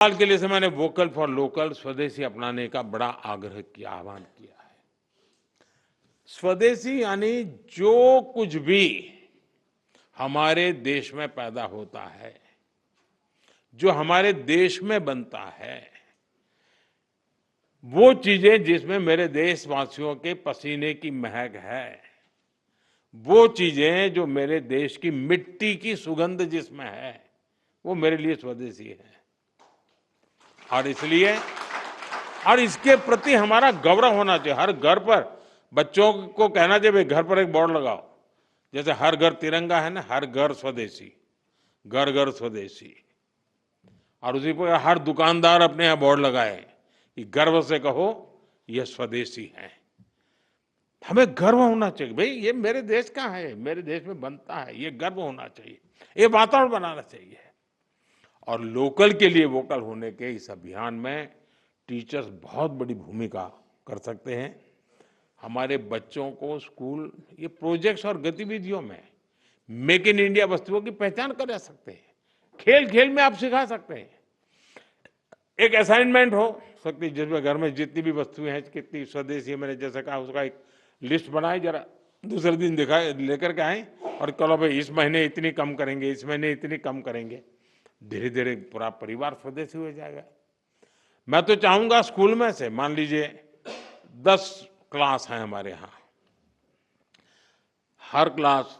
साल के लिए से मैंने वोकल फॉर लोकल स्वदेशी अपनाने का बड़ा आग्रह किया, आह्वान किया है। स्वदेशी यानी जो कुछ भी हमारे देश में पैदा होता है, जो हमारे देश में बनता है, वो चीजें जिसमें मेरे देशवासियों के पसीने की महक है, वो चीजें जो मेरे देश की मिट्टी की सुगंध जिसमें है, वो मेरे लिए स्वदेशी है। और इसलिए और इसके प्रति हमारा गौरव होना चाहिए। हर घर पर बच्चों को कहना चाहिए, भाई घर पर एक बोर्ड लगाओ, जैसे हर घर तिरंगा है ना, हर घर स्वदेशी, घर घर स्वदेशी। और उसी पर हर दुकानदार अपने यहाँ बोर्ड लगाए कि गर्व से कहो यह स्वदेशी है। हमें गर्व होना चाहिए, भाई ये मेरे देश का है, मेरे देश में बनता है, ये गर्व होना चाहिए, ये वातावरण बनाना चाहिए। और लोकल के लिए वोकल होने के इस अभियान में टीचर्स बहुत बड़ी भूमिका कर सकते हैं। हमारे बच्चों को स्कूल ये प्रोजेक्ट्स और गतिविधियों में मेक इन इंडिया वस्तुओं की पहचान करा सकते हैं। खेल खेल में आप सिखा सकते हैं। एक असाइनमेंट हो सकती है जिसमें घर में जितनी भी वस्तुएं हैं, कितनी स्वदेशी है, मैंने जैसे कहा उसका एक लिस्ट बनाए, जरा दूसरे दिन दिखाए लेकर के आए और चलो भाई इस महीने इतनी कम करेंगे, इस महीने इतनी कम करेंगे। धीरे धीरे पूरा परिवार स्वदेशी हो जाएगा। मैं तो चाहूंगा स्कूल में से मान लीजिए 10 क्लास हैं हमारे यहाँ, हर क्लास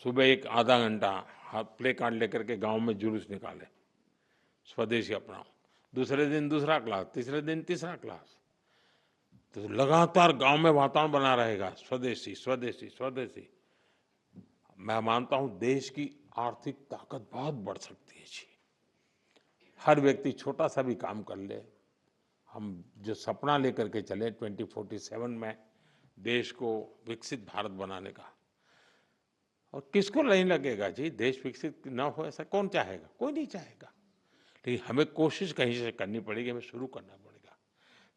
सुबह एक आधा घंटा प्ले कार्ड लेकर के गांव में जुलूस निकाले, स्वदेशी अपनाओ। दूसरे दिन दूसरा क्लास, तीसरे दिन तीसरा क्लास, तो लगातार गांव में वातावरण बना रहेगा स्वदेशी स्वदेशी स्वदेशी। मैं मानता हूं देश की आर्थिक ताकत बहुत बढ़ सकती है जी। हर व्यक्ति छोटा सा भी काम कर ले। हम जो सपना लेकर के चले 2047 में देश को विकसित भारत बनाने का, और किसको नहीं लगेगा जी देश विकसित ना हो, ऐसा कौन चाहेगा? कोई नहीं चाहेगा। लेकिन हमें कोशिश कहीं से करनी पड़ेगी, हमें शुरू करना पड़ेगा।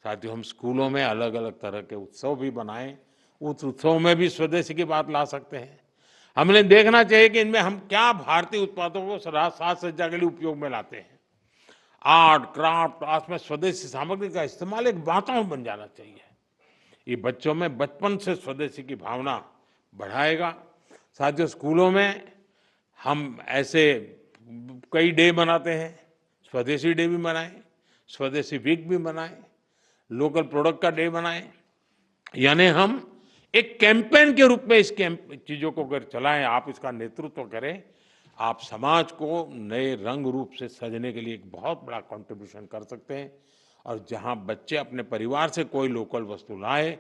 साथियों, हम स्कूलों में अलग अलग तरह के उत्सव भी बनाएं, उस उत्सव में भी स्वदेशी की बात ला सकते हैं। हमने देखना चाहिए कि इनमें हम क्या भारतीय उत्पादों को साज सज्जा के लिए उपयोग में लाते हैं। आर्ट क्राफ्ट, आज में स्वदेशी सामग्री का इस्तेमाल एक वातावरण बन जाना चाहिए। ये बच्चों में बचपन से स्वदेशी की भावना बढ़ाएगा। साथियों, स्कूलों में हम ऐसे कई डे मनाते हैं, स्वदेशी डे भी मनाएं, स्वदेशी वीक भी मनाएं, लोकल प्रोडक्ट का डे बनाएं। यानी हम एक कैंपेन के रूप में इस चीजों को अगर चलाएं, आप इसका नेतृत्व करें, आप समाज को नए रंग रूप से सजने के लिए एक बहुत बड़ा कंट्रीब्यूशन कर सकते हैं। और जहां बच्चे अपने परिवार से कोई लोकल वस्तु लाए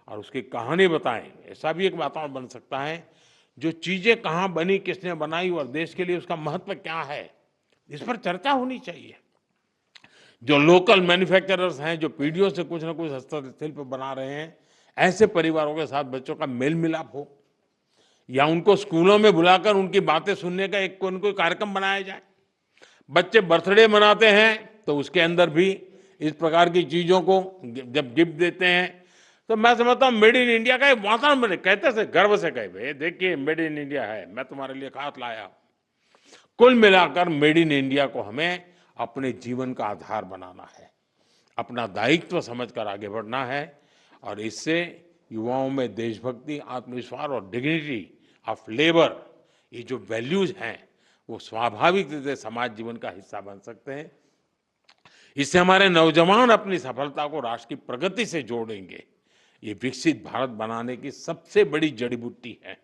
और उसकी कहानी बताएं, ऐसा भी एक वातावरण बन सकता है। जो चीजें कहाँ बनी, किसने बनाई और देश के लिए उसका महत्व क्या है, इस पर चर्चा होनी चाहिए। जो लोकल मैन्युफैक्चरर्स हैं, जो पीढ़ियों से कुछ ना कुछ हस्तशिल्प बना रहे हैं, ऐसे परिवारों के साथ बच्चों का मेल मिलाप हो, या उनको स्कूलों में बुलाकर उनकी बातें सुनने का एक कोई कार्यक्रम बनाया जाए। बच्चे बर्थडे मनाते हैं तो उसके अंदर भी इस प्रकार की चीजों को जब गिफ्ट देते हैं, तो मैं समझता हूँ मेड इन इंडिया का एक वातावरण बने। कहते से गर्व से कहे, भाई देखिए मेड इन इंडिया है, मैं तुम्हारे लिए खास लाया। कुल मिलाकर मेड इन इंडिया को हमें अपने जीवन का आधार बनाना है, अपना दायित्व समझकर आगे बढ़ना है। और इससे युवाओं में देशभक्ति, आत्मविश्वास और डिग्निटी ऑफ लेबर, ये जो वैल्यूज हैं, वो स्वाभाविक रूप से समाज जीवन का हिस्सा बन सकते हैं। इससे हमारे नौजवान अपनी सफलता को राष्ट्र की प्रगति से जोड़ेंगे। ये विकसित भारत बनाने की सबसे बड़ी जड़ी बूटी है।